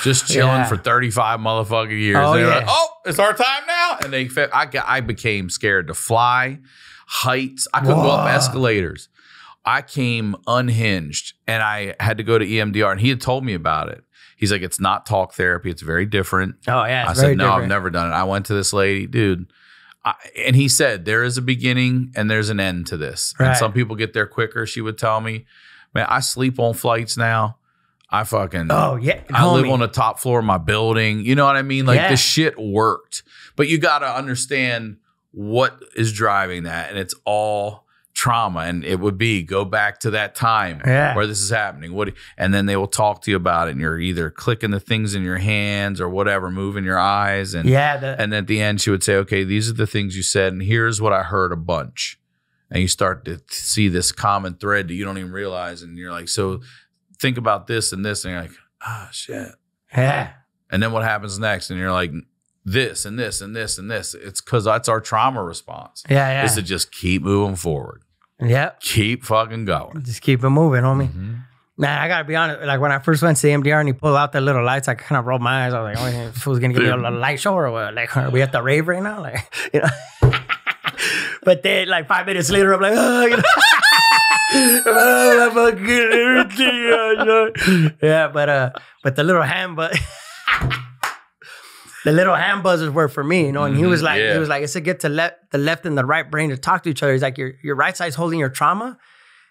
just chilling for 35 motherfucking years. Oh, they were like, oh, it's our time now. And I became scared to fly, heights. I couldn't go up escalators. I came unhinged and I had to go to EMDR, and he had told me about it. He's like, it's not talk therapy. It's very different. Oh, yeah. I said, no, I've never done it. I went to this lady, dude. And he said, there is a beginning and there's an end to this. Right. And some people get there quicker. She would tell me, man, I sleep on flights now. I fucking, I live on the top floor of my building. You know what I mean? Like the shit worked. But you got to understand what is driving that. And it's all trauma, and it would be go back to that time where this is happening. And then they will talk to you about it, and you're either clicking the things in your hands or whatever, moving your eyes, and and at the end she would say, okay, these are the things you said, and here's what I heard a bunch, and you start to see this common thread that you don't even realize, and you're like, so think about this and this, and you're like, shit, and then what happens next, and you're like, this and this and this and this. It's because that's our trauma response. Is to just keep moving forward. Keep fucking going. Just keep it moving, homie. Mm-hmm. Man, I gotta be honest. Like when I first went to the MDR and he pulled out the little lights, I kind of rolled my eyes. I was like, "Oh, who's gonna give me a light show or what? Like, are we at the rave right now?" Like, you know. But then, like 5 minutes later, I'm like, "Oh, you know." Yeah, but the little hand, the little hand buzzers were for me, you know. And he was like, it's to get to the left and the right brain to talk to each other. He's like, your right side's holding your trauma.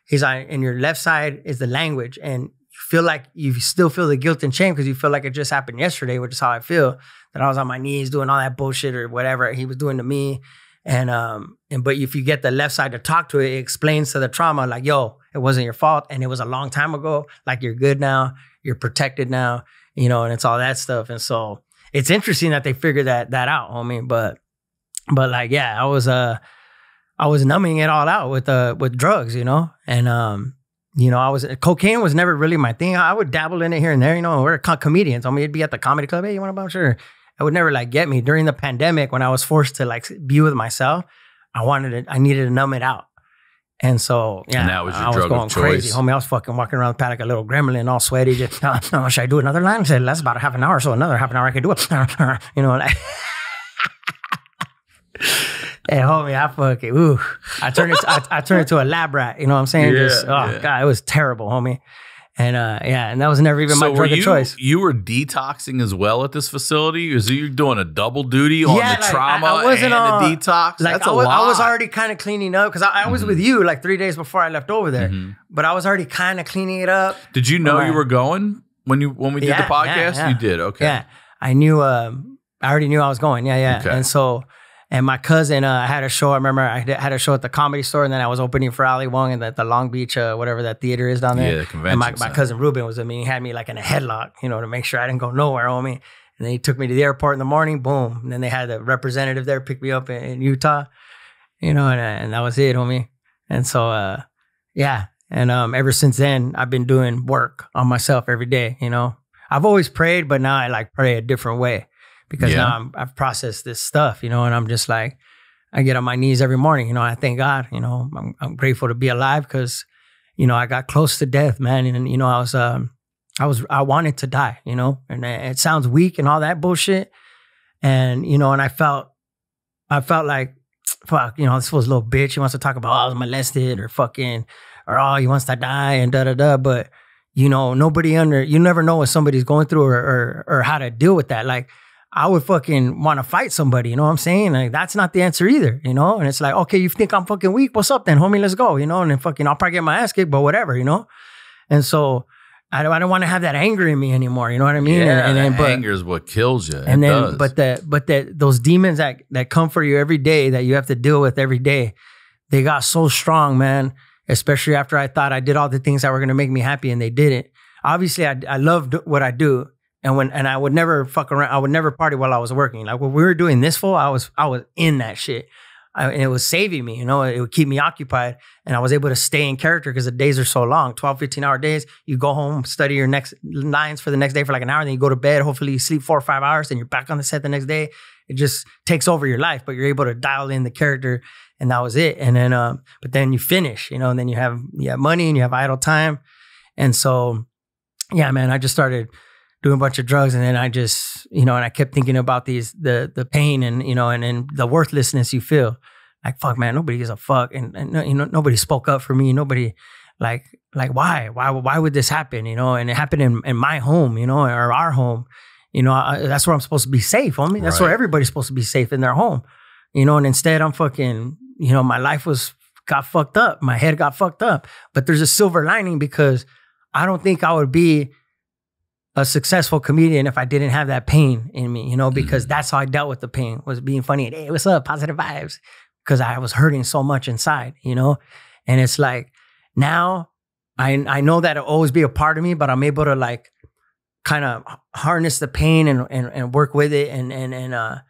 He's like, and your left side is the language. And you feel like you still feel the guilt and shame because you feel like it just happened yesterday, which is how I feel. That I was on my knees doing all that bullshit or whatever he was doing to me. But if you get the left side to talk to it, it explains to the trauma, like, yo, it wasn't your fault. And it was a long time ago. Like, you're good now. You're protected now, you know, and it's all that stuff. And so it's interesting that they figured that out, homie. But like, yeah, I was numbing it all out with drugs, you know. And you know, cocaine was never really my thing. I would dabble in it here and there, you know. We're comedians. I mean, it'd be at the comedy club. Hey, you want a bump? Sure. It would never like get me. During the pandemic, when I was forced to like be with myself, I needed to numb it out. And so, yeah, and that was your drug of choice. Crazy, homie. I was fucking walking around the pad like a little gremlin, all sweaty. Just, no, should I do another line? I said, that's about a half an hour, so another half an hour I could do it. You know, like, hey, homie, I fucking, I turned into a lab rat. You know what I'm saying? God, it was terrible, homie. And and that was never even my drug of choice. You were detoxing as well at this facility? Or so you're doing a double duty on the trauma and the detox? Like, I was already kind of cleaning up because I was with you like 3 days before I left over there. Mm-hmm. But I was already kind of cleaning it up. Did you know you were going when we did the podcast? Yeah. You did, okay. Yeah, I knew. I already knew I was going. Yeah. Okay. And so... And my cousin had a show. I remember I had a show at the Comedy Store, and then I was opening for Ali Wong and the Long Beach, whatever that theater is down there. Yeah, the convention. And my cousin Ruben was with me. He had me like in a headlock, you know, to make sure I didn't go nowhere, homie. And then he took me to the airport in the morning. Boom. And then they had the representative there pick me up in Utah, you know, and that was it, homie. And so, yeah. And ever since then, I've been doing work on myself every day, you know. I've always prayed, but now I like pray a different way. Because now I've processed this stuff, you know, and I'm just like, I get on my knees every morning, you know, I thank God, you know, I'm grateful to be alive because, you know, I got close to death, man. And, you know, I wanted to die, you know, and it sounds weak and all that bullshit. And, you know, and I felt like, fuck, you know, this fool's a little bitch. He wants to talk about, I was molested or he wants to die and da-da-da. But, you know, you never know what somebody's going through or how to deal with that. Like, I would fucking want to fight somebody, you know what I'm saying? Like, that's not the answer either, you know? And it's like, okay, you think I'm fucking weak? What's up then, homie? Let's go, you know? And then fucking, I'll probably get my ass kicked, but whatever, you know? And so I don't want to have that anger in me anymore, you know what I mean? Yeah, anger is what kills you. And then, but those demons that come for you every day, that you have to deal with every day, they got so strong, man. Especially after I thought I did all the things that were going to make me happy and they didn't. Obviously, I loved what I do. And I would never fuck around. I would never party while I was working. Like when we were doing this I was in that shit. And it was saving me, you know, it would keep me occupied. And I was able to stay in character because the days are so long, 12, 15-hour days. You go home, study your next lines for the next day for like an hour, then you go to bed. Hopefully you sleep 4 or 5 hours, then you're back on the set the next day. It just takes over your life, but you're able to dial in the character, and that was it. And then, but then you finish, you know, and then you have money and you have idle time. And so, yeah, man, I just started doing a bunch of drugs, and then I just, you know, and I kept thinking about the pain and, you know, and the worthlessness you feel. Like, fuck, man, nobody gives a fuck. And you know, nobody spoke up for me. Nobody, like why would this happen? You know, and it happened in my home, you know, or our home. You know, that's where I'm supposed to be safe, homie. That's where everybody's supposed to be safe, in their home. You know, and instead I'm fucking, you know, my life got fucked up. My head got fucked up. But there's a silver lining, because I don't think I would be a successful comedian if I didn't have that pain in me, you know, because that's how I dealt with the pain, was being funny. And, hey, what's up? Positive vibes. Because I was hurting so much inside, you know? And it's like, now I know that it'll always be a part of me, but I'm able to like kind of harness the pain and work with it and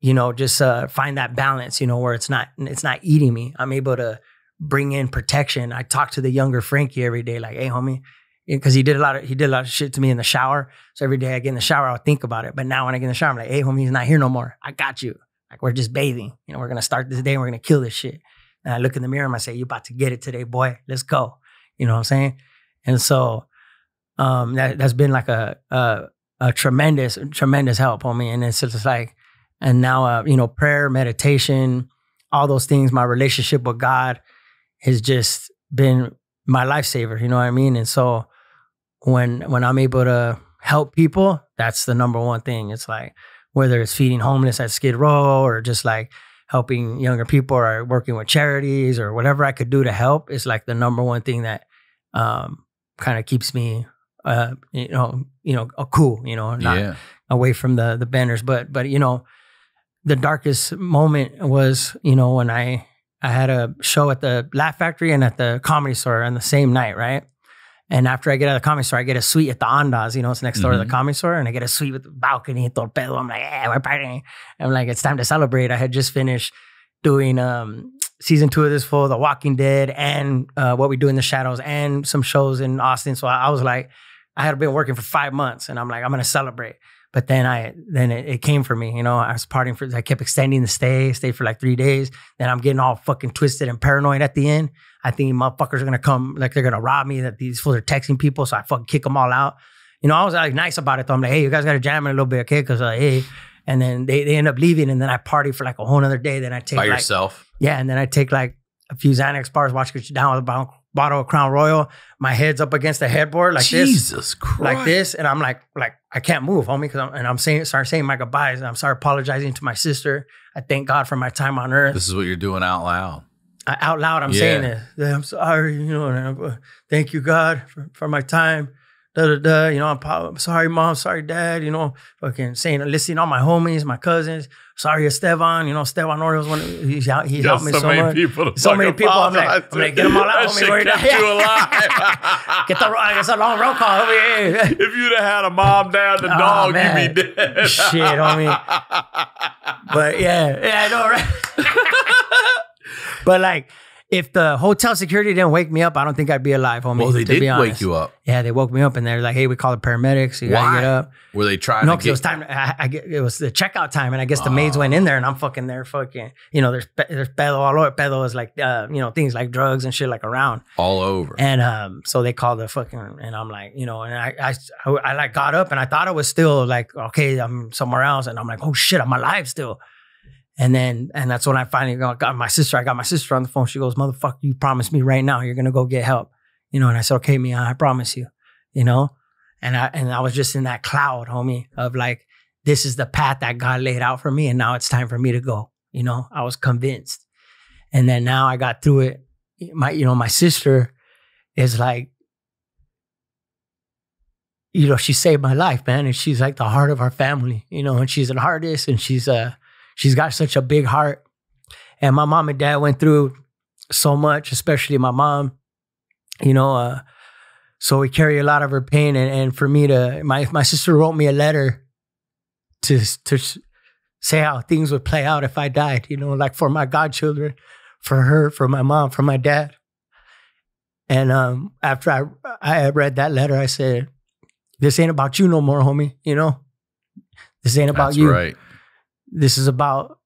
you know, just find that balance, you know, where it's not eating me. I'm able to bring in protection. I talk to the younger Frankie every day, like, hey, homie, because he did a lot of shit to me in the shower. So every day I get in the shower, I'll think about it. But now when I get in the shower, I'm like, hey, homie, he's not here no more. I got you. Like, we're just bathing. You know, we're gonna start this day and we're gonna kill this shit. And I look in the mirror and I say, you about to get it today, boy. Let's go. You know what I'm saying? And so that's been like a tremendous help, homie. And it's just like, and now, you know, prayer, meditation, all those things, my relationship with God has just been my lifesaver. You know what I mean? And so when I'm able to help people, that's the number one thing. It's like, whether it's feeding homeless at Skid Row or just like helping younger people or working with charities or whatever I could do to help, is like the number one thing that kind of keeps me, cool, you know, not away from the banners. But, you know, the darkest moment was, you know, when I had a show at the Laugh Factory and at the Comedy Store on the same night, right? And after I get out of the Comedy Store, I get a suite at the Andas, you know, it's next door to the Comedy Store, and I get a suite with the balcony and torpedo. I'm like, yeah, we're partying. I'm like, it's time to celebrate. I had just finished doing season 2 of this fool, The Walking Dead, and What We Do in the Shadows, and some shows in Austin. So I was like, I had been working for 5 months, and I'm like, I'm gonna celebrate. But then it came for me, you know. I was partying I kept extending the stay for like 3 days. Then I'm getting all fucking twisted and paranoid at the end. I think motherfuckers are gonna come, like they're gonna rob me, that these fools are texting people, so I fucking kick them all out. You know, I was like nice about it though. I'm like, hey, you guys gotta jam in a little bit, okay? Because hey, and then they end up leaving, and then I party for like a whole nother day. Then I take by yourself. Yeah, and then I take like a few Xanax bars, watch Get You Down with a bottle of Crown Royal. My head's up against the headboard like Jesus Christ. Like this, and I'm like I can't move, homie, because I'm start saying my goodbyes, and I'm sorry apologizing to my sister. I thank God for my time on earth. This is what you're doing out loud. Out loud, I'm saying this. I'm sorry, you know, and thank you, God, for my time. You know, I'm sorry, Mom, sorry, Dad, you know, fucking listing all my homies, my cousins. Sorry, Esteban, you know, Esteban Orioles, he helped me so much. So many people, I'm like, get them all out, homie. That shit kept you alive. It's a long roll call over here. If you'd have had a mom, dad, the dog, you'd be dead. Shit, homie. But yeah, I know, right? But like, if the hotel security didn't wake me up, I don't think I'd be alive, homie. Well, they did wake you up. Yeah, they woke me up, and they're like, hey, we call the paramedics. You gotta get up. Were they trying to No, because it was time. It was the checkout time, and I guess the maids went in there, and I'm fucking there fucking, you know, there's pedo all over. Pedo is like, you know, things like drugs and shit like around. All over. And so they called the fucking, and I'm like, you know, and I like got up, and I thought I was still like, okay, I'm somewhere else. And I'm like, oh shit, I'm alive still. And that's when I finally got my sister. I got my sister on the phone. She goes, motherfucker, you promised me right now you're going to go get help. You know, and I said, okay, Mia, I promise you, you know? And I was just in that cloud, homie, of like, this is the path that God laid out for me. And now it's time for me to go. You know, I was convinced. And then now I got through it. My sister is like, you know, she saved my life, man. And she's like the heart of our family, you know, and she's an artist, and she's got such a big heart. And my mom and dad went through so much, especially my mom, you know, so we carry a lot of her pain. And for me my sister wrote me a letter to say how things would play out if I died, you know, like for my godchildren, for her, for my mom, for my dad. And after I read that letter, I said, this ain't about you no more, homie, you know? This ain't about you. Right. This is about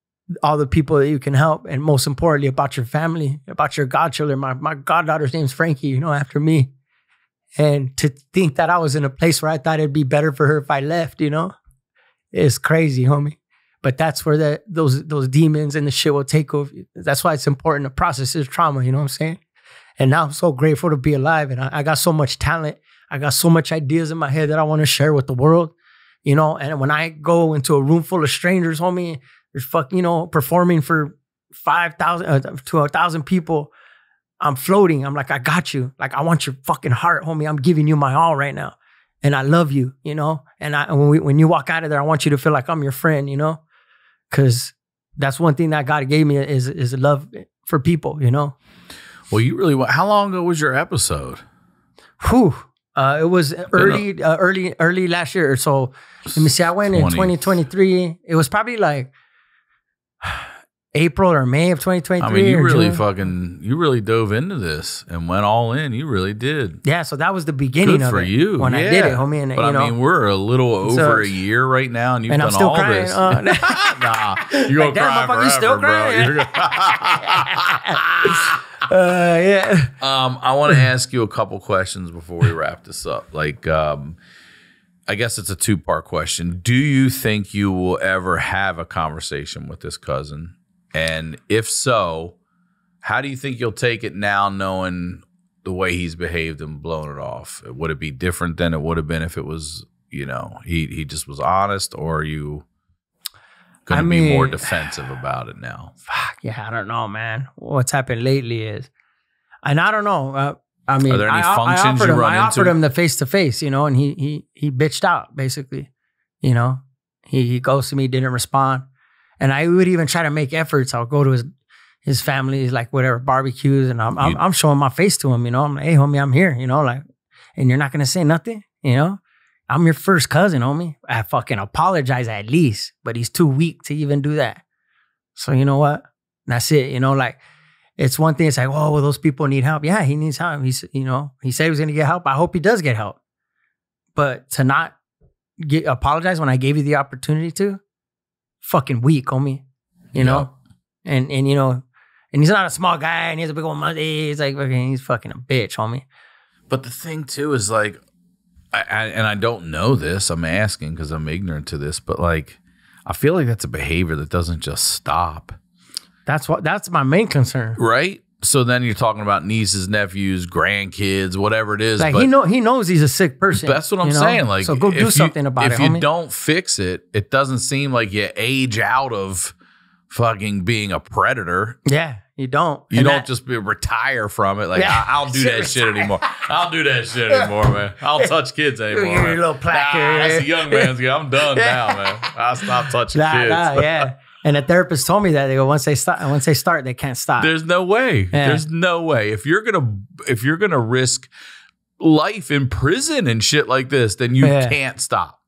all the people that you can help, and most importantly, about your family, about your godchildren. My goddaughter's name's Frankie, you know, after me. And to think that I was in a place where I thought it'd be better for her if I left, you know, is crazy, homie. But that's where those demons and the shit will take over. That's why it's important to process this trauma, you know what I'm saying? And now I'm so grateful to be alive. And I got so much talent. I got so much ideas in my head that I want to share with the world, you know. And when I go into a room full of strangers, homie, there's performing for 5,000 to 1,000 people, I'm floating. I'm like, I got you. Like, I want your fucking heart, homie. I'm giving you my all right now. And I love you, you know. And when you walk out of there, I want you to feel like I'm your friend, you know. Because that's one thing that God gave me is love for people, you know. Well, how long ago was your episode? Whew. It was early last year. So let me see. I went in 2023. It was probably like April or May of 2023. I mean, you really dove into this and went all in. You really did. Yeah, so that was the beginning of it. Good for you. When I did it, homie. And, but I mean, we're a little over a year right now, and you've done all crying. this. Nah, you're going to cry forever, you still crying? Bro. Yeah. I want to ask you a couple questions before we wrap this up. Like, I guess it's a two-part question. Do you think you will ever have a conversation with this cousin? And if so, how do you think you'll take it now, knowing the way he's behaved and blown it off? Would it be different than it would have been if it was, you know, he just was honest, or are you going to be more defensive about it now? Yeah, I don't know, man. What's happened lately is, and I don't know. I mean, are there any functions you run into? I offered him the face-to-face, you know, and he bitched out, basically. You know, he ghosted me, didn't respond. And I would even try to make efforts. I'll go to his family, like whatever, barbecues, and I'm showing my face to him, you know. I'm like, hey, homie, I'm here, you know, like, and you're not going to say nothing, you know. I'm your first cousin, homie. I fucking apologize at least, but he's too weak to even do that. So you know what? That's it, you know, like, it's one thing. It's like, oh, well, those people need help. Yeah, he needs help. He said he was going to get help. I hope he does get help. But to not apologize when I gave you the opportunity to, fucking weak, homie. You know? And you know, and he's not a small guy, and he has a big old money. He's like, he's fucking a bitch, homie. But the thing too is like, I don't know this. I'm asking because I'm ignorant to this, but like, I feel like that's a behavior that doesn't just stop. That's my main concern. Right? So then you're talking about nieces, nephews, grandkids, whatever it is. Like, he knows he's a sick person. That's what I'm saying. Like, so go do something about it, If you don't fix it, it doesn't seem like you age out of fucking being a predator. Yeah, you don't. You don't just retire from it. Like, yeah, I'll do that shit anymore. I'll do that shit anymore, man. I'll touch kids anymore. Your little plaque. That's a young man's game. I'm done now, man. I'll stop touching kids. Yeah. And the therapist told me that they go, once they start, they can't stop. There's no way. Yeah. There's no way. If you're gonna risk life in prison and shit like this, then you can't stop.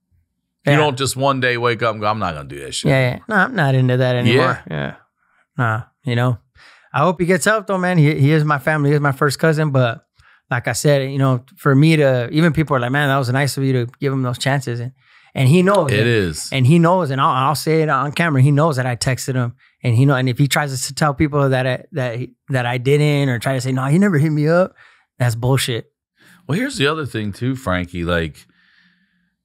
You don't just one day wake up and go, I'm not gonna do that shit. Yeah. No, I'm not into that anymore. Yeah. Nah, you know. I hope he gets help though, man. He is my family. He is my first cousin. But like I said, you know, for me to, even people are like, man, that was nice of you to give him those chances. And he knows it is. And he knows, and I'll say it on camera. He knows that I texted him, and he know. And if he tries to tell people that I didn't, or try to say, no, he never hit me up, that's bullshit. Well, here's the other thing too, Frankie. Like,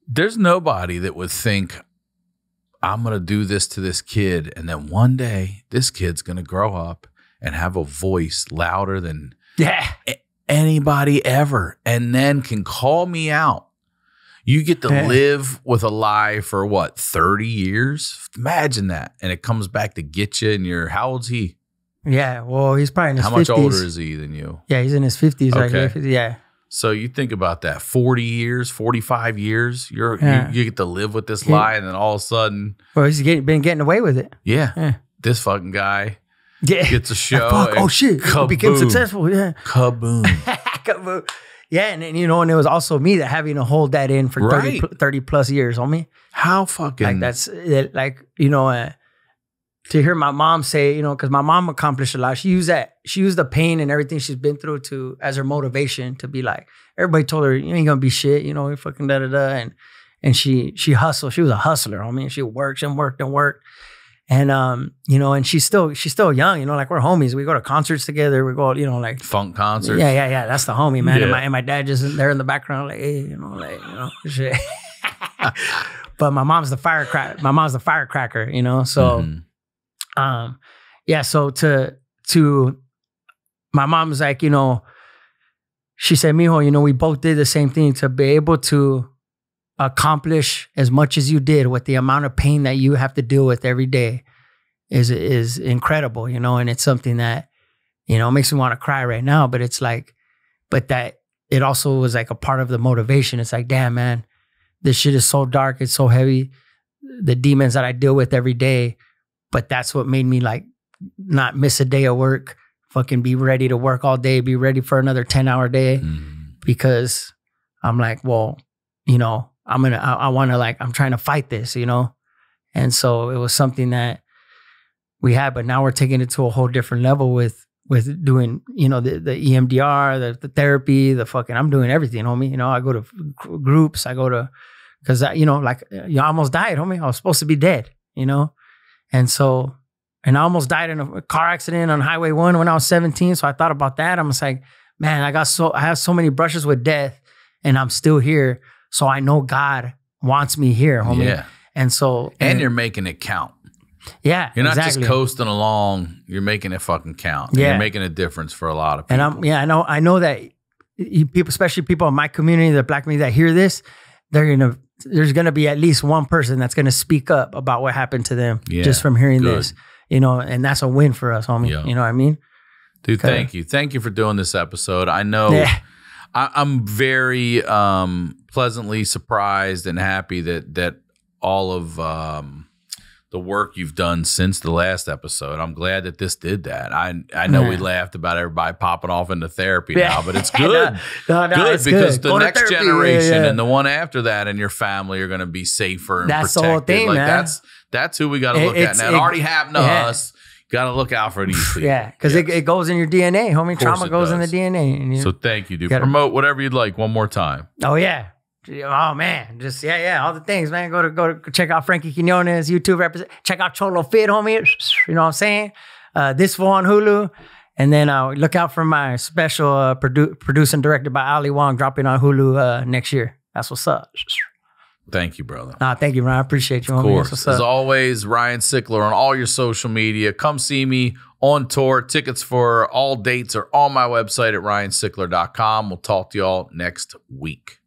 there's nobody that would think, I'm going to do this to this kid, and then one day this kid's going to grow up and have a voice louder than anybody ever, and then can call me out. You get to live with a lie for what, 30 years? Imagine that. And it comes back to get you, and how old's he? Yeah, well, he's probably in his 50s. How much older is he than you? Yeah, he's in his 50s. Okay. Like, yeah. So you think about that, 40 years, 45 years, you get to live with this lie, and then all of a sudden. Well, he's been getting away with it. Yeah. This fucking guy gets a show. Oh, shit. He became successful. Yeah. Kaboom. Kaboom. Yeah, and you know, and it was also me that having to hold that in for 30 plus years, homie. How fucking like that's like, you know, to hear my mom say, you know, because my mom accomplished a lot. She used the pain and everything she's been through as her motivation to be like, everybody told her, you ain't gonna be shit, you know, you fucking da-da-da. And she hustled. She was a hustler, homie. She worked and worked and worked. And you know, and she's still young, you know, like we're homies. We go to concerts together. We go, you know, like funk concerts. Yeah. That's the homie, man. Yeah. And my dad just there in the background, like, hey, you know, shit. But my mom's the firecracker. My mom's the firecracker, you know. So, yeah. So to my mom's like, you know, she said, mijo, you know, we both did the same thing. To be able to accomplish as much as you did with the amount of pain that you have to deal with every day is incredible, you know, and it's something that, you know, makes me want to cry right now, but it's like, but that it also was like a part of the motivation. It's like, damn, man, this shit is so dark. It's so heavy. The demons that I deal with every day, but that's what made me like not miss a day of work, fucking be ready to work all day, be ready for another 10-hour day because I'm like, well, you know, I want to like, I'm trying to fight this, you know? And so it was something that we had, but now we're taking it to a whole different level with doing, you know, the EMDR, the therapy, the fucking, I'm doing everything, homie. You know, I go to groups, I go to, cause you know, like you almost died, homie. I was supposed to be dead, you know? And so, and I almost died in a car accident on Highway 1 when I was 17. So I thought about that. I'm just like, man, I have so many brushes with death and I'm still here. So I know God wants me here, homie. Yeah. And so, and you're making it count. Yeah, you're not just coasting along. You're making it fucking count. Yeah, you're making a difference for a lot of people. And I know that people, especially people in my community, the Black community that hear this, there's gonna be at least one person that's gonna speak up about what happened to them just from hearing this. You know, and that's a win for us, homie. Yeah. You know what I mean, dude? Thank you for doing this episode. I know I'm very pleasantly surprised and happy that all of the work you've done since the last episode. I'm glad that this did that. I know we laughed about everybody popping off into therapy now, but it's good. Good it's because good. The next generation and the one after that and your family are going to be safer and that's protected. The whole thing, like man. That's who we got to look at now. It already happened to us. Got to look out for these people. Yeah, because it goes in your DNA, homie. Trauma goes in the DNA. And so thank you, dude. Promote whatever you'd like one more time. Oh, yeah. Oh man, just all the things, man. Go to check out Frankie Quiñones YouTube represent. Check out Cholo Fit, homie. You know what I'm saying? This one on Hulu, and then look out for my special produced and directed by Ali Wong dropping on Hulu next year. That's what's up. Thank you, brother. Thank you, Ryan. I appreciate you, homie. Of course. What's up? As always, Ryan Sickler on all your social media. Come see me on tour. Tickets for all dates are on my website at ryansickler.com. We'll talk to y'all next week.